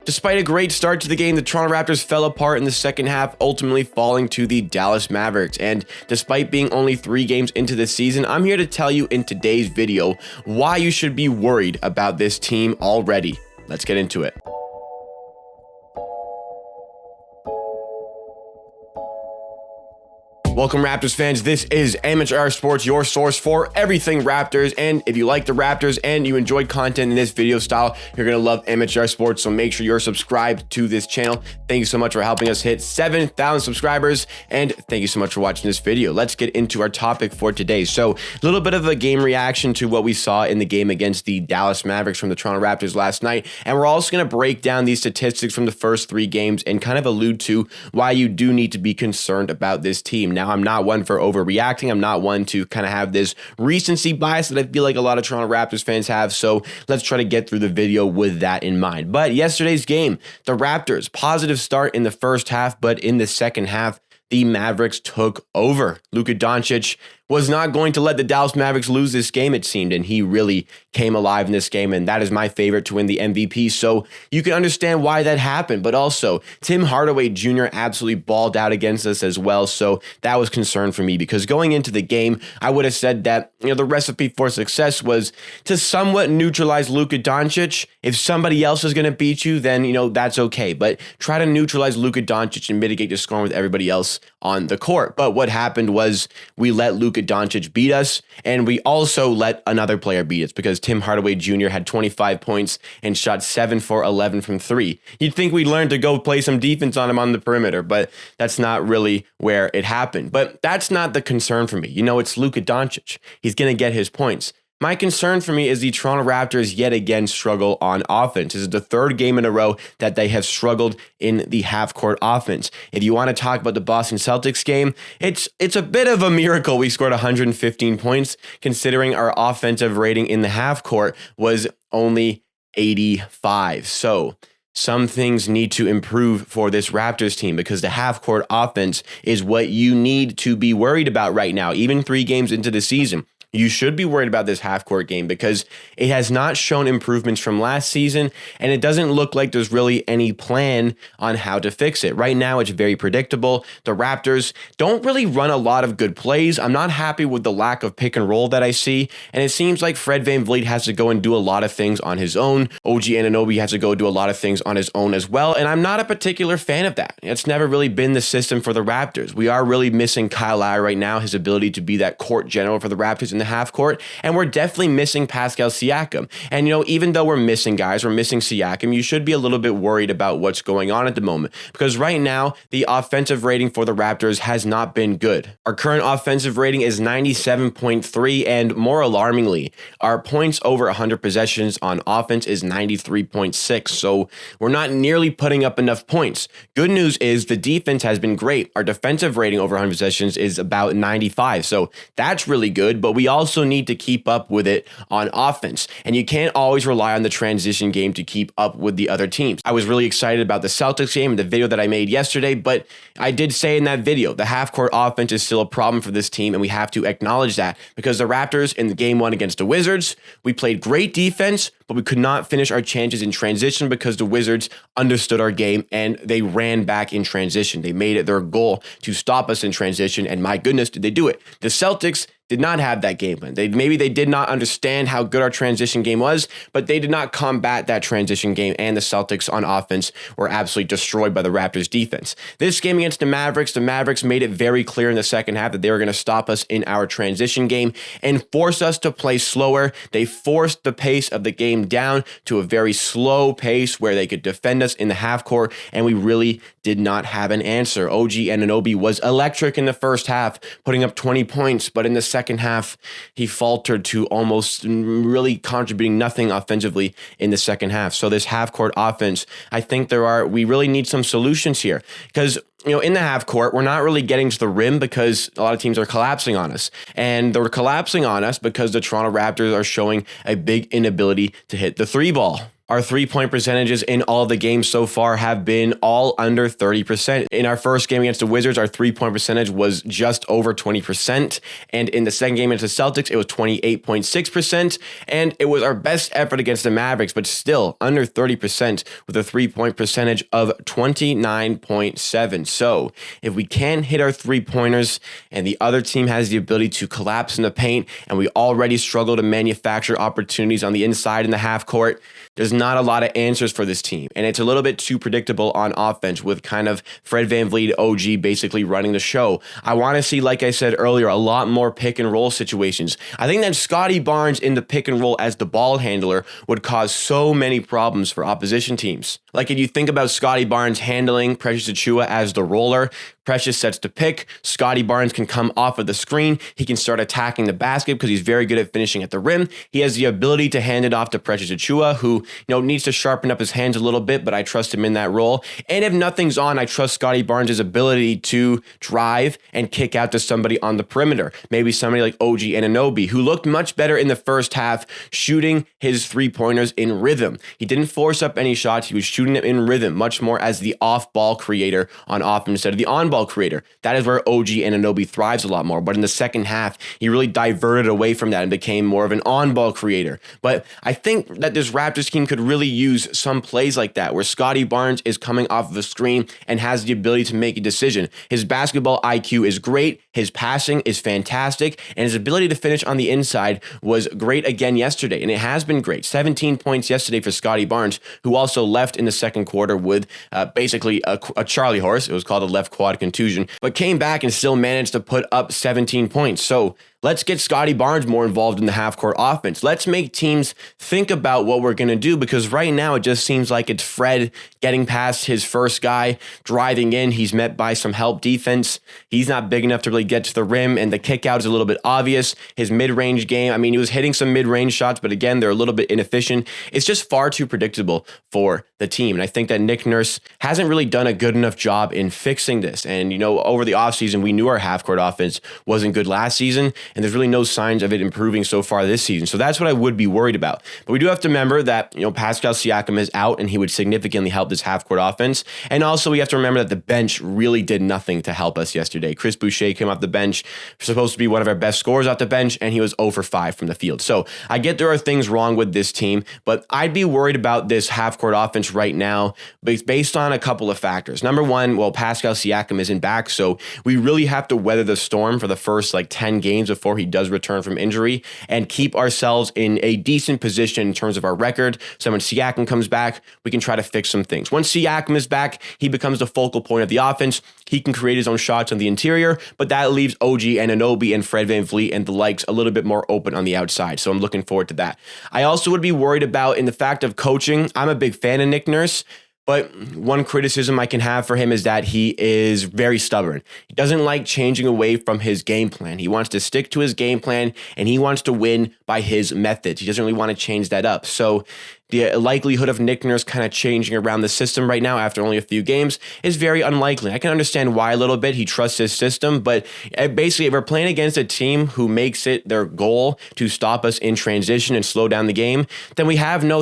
Despite a great start to the game, the Toronto Raptors fell apart in the second half, ultimately falling to the Dallas Mavericks. And despite being only 3 games into the season, I'm here to tell you in today's video why you should be worried about this team already. Let's get into it. Welcome, Raptors fans. This is Amateur Hour Sports, your source for everything Raptors. And if you like the Raptors and you enjoyed content in this video style, you're going to love Amateur Hour Sports. So make sure you're subscribed to this channel. Thank you so much for helping us hit 7,000 subscribers. And thank you so much for watching this video. Let's get into our topic for today. So a little bit of a game reaction to what we saw in the game against the Dallas Mavericks from the Toronto Raptors last night. And we're also going to break down these statistics from the first 3 games and kind of allude to why you do need to be concerned about this team. Now, I'm not one for overreacting. I'm not one to kind of have this recency bias that I feel like a lot of Toronto Raptors fans have. So let's try to get through the video with that in mind. But yesterday's game, the Raptors, positive start in the first half, but in the second half, the Mavericks took over. Luka Doncic was not going to let the Dallas Mavericks lose this game, it seemed, and he really came alive in this game, and that is my favorite to win the MVP, so you can understand why that happened. But also, Tim Hardaway Jr. absolutely balled out against us as well, so that was concern for me, because going into the game, I would have said that the recipe for success was to somewhat neutralize Luka Doncic. If somebody else is going to beat you, then that's okay, but try to neutralize Luka Doncic and mitigate the scoring with everybody else on the court. But what happened was we let Luka Doncic beat us, and we also let another player beat us because Tim Hardaway Jr. had 25 points and shot 7 for 11 from 3. You'd think we'd learn to go play some defense on him on the perimeter, but that's not really where it happened. But that's not the concern for me. It's Luka Doncic. He's going to get his points. My concern for me is the Toronto Raptors yet again struggle on offense. This is the 3rd game in a row that they have struggled in the half-court offense. If you want to talk about the Boston Celtics game, it's a bit of a miracle we scored 115 points, considering our offensive rating in the half-court was only 85. So some things need to improve for this Raptors team because the half-court offense is what you need to be worried about right now, even 3 games into the season. You should be worried about this half-court game because it has not shown improvements from last season, and it doesn't look like there's really any plan on how to fix it. Right now, it's very predictable. The Raptors don't really run a lot of good plays. I'm not happy with the lack of pick and roll that I see, and it seems like Fred VanVleet has to go and do a lot of things on his own. OG Anunoby has to go do a lot of things on his own as well, and I'm not a particular fan of that. It's never really been the system for the Raptors. We are really missing Kyle Lowry right now, his ability to be that court general for the Raptors in the half court, and we're definitely missing Pascal Siakam. And even though we're missing guys, we're missing Siakam, you should be a little bit worried about what's going on at the moment, because right now the offensive rating for the Raptors has not been good. Our current offensive rating is 97.3, and more alarmingly, our points over 100 possessions on offense is 93.6. So we're not nearly putting up enough points. Good news is the defense has been great. Our defensive rating over 100 possessions is about 95. So that's really good, but we also need to keep up with it on offense. And you can't always rely on the transition game to keep up with the other teams. I was really excited about the Celtics game and the video that I made yesterday, but I did say in that video, the half-court offense is still a problem for this team, and we have to acknowledge that because the Raptors in the game 1 against the Wizards, we played great defense, but we could not finish our chances in transition because the Wizards understood our game and they ran back in transition. They made it their goal to stop us in transition, and my goodness, did they do it. The Celtics did not have that game plan. Maybe they did not understand how good our transition game was, but they did not combat that transition game, and the Celtics on offense were absolutely destroyed by the Raptors defense. This game against the Mavericks made it very clear in the second half that they were going to stop us in our transition game and force us to play slower. They forced the pace of the game down to a very slow pace where they could defend us in the half court, and we really did not have an answer. OG Anunoby was electric in the first half, putting up 20 points, but in the second half, he faltered to almost really contributing nothing offensively in the second half. So this half-court offense, I think we really need some solutions here because in the half court, we're not really getting to the rim because a lot of teams are collapsing on us. And they're collapsing on us because the Toronto Raptors are showing a big inability to hit the 3 ball. Our three-point percentages in all of the games so far have been all under 30%. In our first game against the Wizards, our three-point percentage was just over 20%. And in the second game against the Celtics, it was 28.6%. And it was our best effort against the Mavericks, but still under 30% with a three-point percentage of 29.7. So if we can hit our three-pointers and the other team has the ability to collapse in the paint, and we already struggle to manufacture opportunities on the inside in the half court, there's not a lot of answers for this team. And it's a little bit too predictable on offense with kind of Fred VanVleet, OG basically running the show. I want to see, like I said earlier, a lot more pick and roll situations. I think that Scottie Barnes in the pick and roll as the ball handler would cause so many problems for opposition teams. Like if you think about Scottie Barnes handling Precious Achiuwa as the roller, Precious sets to pick, Scottie Barnes can come off of the screen, he can start attacking the basket because he's very good at finishing at the rim. He has the ability to hand it off to Precious Achiuwa, who needs to sharpen up his hands a little bit, but I trust him in that role. And if nothing's on, I trust Scottie Barnes' ability to drive and kick out to somebody on the perimeter. Maybe somebody like OG Anunoby, who looked much better in the first half, shooting his three-pointers in rhythm. He didn't force up any shots, he was shooting them in rhythm, much more as the off-ball creator on offense instead of the on-ball creator. That is where OG Anunoby thrives a lot more. But in the second half, he really diverted away from that and became more of an on-ball creator. But I think that this Raptors team could really use some plays like that, where Scottie Barnes is coming off of a screen and has the ability to make a decision. His basketball IQ is great, his passing is fantastic, and his ability to finish on the inside was great again yesterday, and it has been great. 17 points yesterday for Scottie Barnes, who also left in the second quarter with basically a Charlie horse. It was called a left quad contusion, but came back and still managed to put up 17 points. So let's get Scottie Barnes more involved in the half-court offense. Let's make teams think about what we're going to do, because right now it just seems like it's Fred getting past his first guy, driving in. He's met by some help defense. He's not big enough to really get to the rim, and the kick-out is a little bit obvious. His mid-range game, I mean, he was hitting some mid-range shots, but again, they're a little bit inefficient. It's just far too predictable for the team, and I think that Nick Nurse hasn't really done a good enough job in fixing this. And, over the offseason, we knew our half-court offense wasn't good last season, and there's really no signs of it improving so far this season. So that's what I would be worried about. But we do have to remember that, Pascal Siakam is out, and he would significantly help this half-court offense. And also we have to remember that the bench really did nothing to help us yesterday. Chris Boucher came off the bench, supposed to be one of our best scorers off the bench, and he was 0 for 5 from the field. So I get there are things wrong with this team, but I'd be worried about this half-court offense right now based on a couple of factors. Number one, Pascal Siakam isn't back, so we really have to weather the storm for the first 10 games before he does return from injury and keep ourselves in a decent position in terms of our record. So when Siakam comes back, we can try to fix some things. Once Siakam is back, he becomes the focal point of the offense. He can create his own shots on the interior, but that leaves OG Anunoby and Fred VanVleet and the likes a little bit more open on the outside. So I'm looking forward to that. I also would be worried about in the fact of coaching. I'm a big fan of Nick Nurse, but one criticism I can have for him is that he is very stubborn. He doesn't like changing away from his game plan. He wants to stick to his game plan, and he wants to win by his methods. He doesn't really want to change that up. So the likelihood of Nick Nurse kind of changing around the system right now after only a few games is very unlikely. I can understand why a little bit. He trusts his system, but basically if we're playing against a team who makes it their goal to stop us in transition and slow down the game, then we have no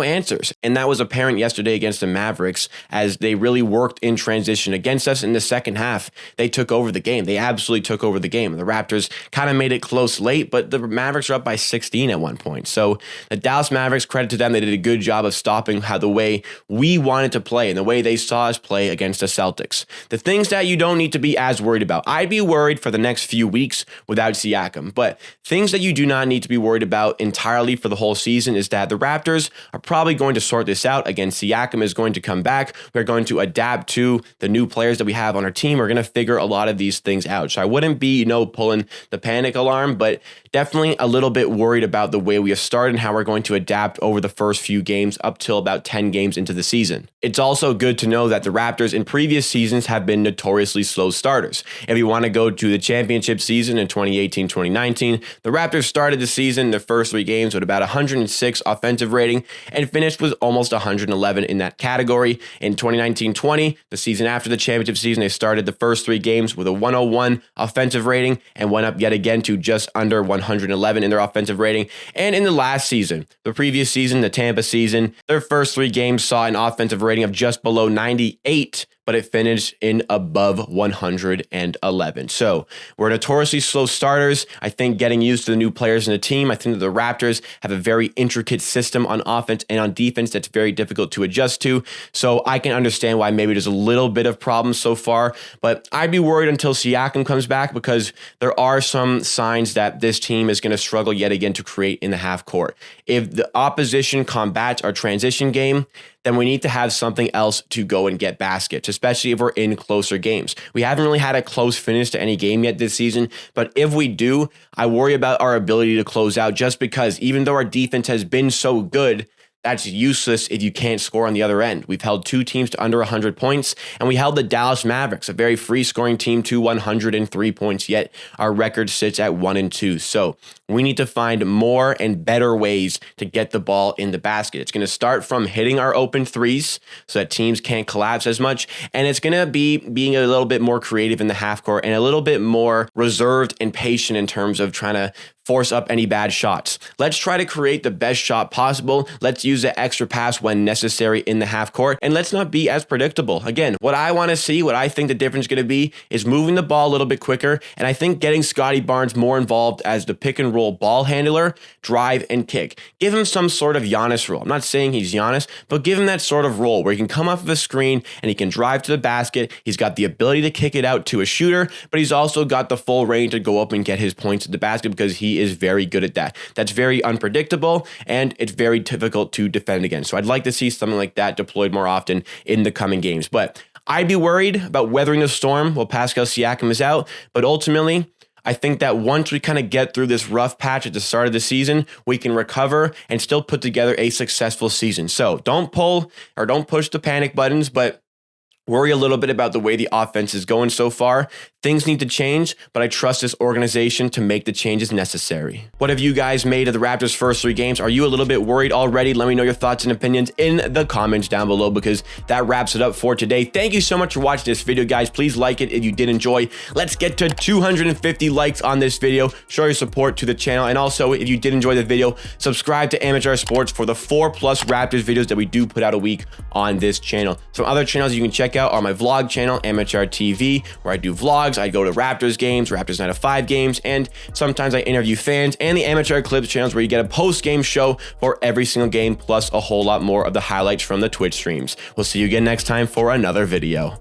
answers. And that was apparent yesterday against the Mavericks as they really worked in transition against us. In the second half, they took over the game. They absolutely took over the game. The Raptors kind of made it close late, but the Mavericks are up by 16 at one point. So the Dallas Mavericks, credit to them, they did a good job of stopping the way we wanted to play and the way they saw us play against the Celtics. The things that you don't need to be as worried about. I'd be worried for the next few weeks without Siakam, but things that you do not need to be worried about entirely for the whole season is that the Raptors are probably going to sort this out. Again, Siakam is going to come back. We're going to adapt to the new players that we have on our team. We're going to figure a lot of these things out. So I wouldn't be, pulling the panic alarm, but definitely a little bit worried about the way we have started and how we're going to adapt over the first few games up till about 10 games into the season. It's also good to know that the Raptors in previous seasons have been notoriously slow starters. If you want to go to the championship season in 2018-2019, the Raptors started the season, their first 3 games, with about 106 offensive rating and finished with almost 111 in that category. In 2019-20, the season after the championship season, they started the first 3 games with a 101 offensive rating and went up yet again to just under 111 in their offensive offensive rating. And in the last season, the previous season, the Tampa season, their first 3 games saw an offensive rating of just below 98, but it finished in above 111. So we're notoriously slow starters. I think getting used to the new players in the team, I think that the Raptors have a very intricate system on offense and on defense that's very difficult to adjust to. So I can understand why maybe there's a little bit of problems so far, but I'd be worried until Siakam comes back, because there are some signs that this team is going to struggle yet again to create in the half court. If the opposition combats our transition game, then we need to have something else to go and get baskets, especially if we're in closer games. We haven't really had a close finish to any game yet this season, but if we do, I worry about our ability to close out, just because even though our defense has been so good, that's useless if you can't score on the other end. We've held 2 teams to under 100 points, and we held the Dallas Mavericks, a very free-scoring team, to 103 points, yet our record sits at 1-2. So we need to find more and better ways to get the ball in the basket. It's going to start from hitting our open threes so that teams can't collapse as much, and it's going to be being a little bit more creative in the half court and a little bit more reserved and patient in terms of trying to force up any bad shots. Let's try to create the best shot possible. Let's use the extra pass when necessary in the half court, and let's not be as predictable. Again, what I want to see, what I think the difference is going to be, is moving the ball a little bit quicker, and I think getting Scottie Barnes more involved as the pick and roll ball handler, drive and kick. Give him some sort of Giannis role. I'm not saying he's Giannis, but give him that sort of role where he can come off of a screen and he can drive to the basket. He's got the ability to kick it out to a shooter, but he's also got the full range to go up and get his points at the basket, because he is very good at that. That's very unpredictable, and it's very difficult to defend against. So I'd like to see something like that deployed more often in the coming games. But I'd be worried about weathering the storm while Pascal Siakam is out. But ultimately, I think that once we kind of get through this rough patch at the start of the season, we can recover and still put together a successful season. So don't push the panic buttons, but worry a little bit about the way the offense is going so far. Things need to change, but I trust this organization to make the changes necessary. What have you guys made of the Raptors' first 3 games? Are you a little bit worried already? Let me know your thoughts and opinions in the comments down below, because that wraps it up for today. Thank you so much for watching this video, guys. Please like it if you did enjoy. Let's get to 250 likes on this video. Show your support to the channel. And also, if you did enjoy the video, subscribe to Amateur Sports for the 4+ Raptors videos that we do put out a week on this channel. Some other channels you can check out are my vlog channel, Amateur TV, where I do vlogs. I go to Raptors games, Raptors 9 to 5 games, and sometimes I interview fans, and the Amateur Clips channels, where you get a post-game show for every single game, plus a whole lot more of the highlights from the Twitch streams. We'll see you again next time for another video.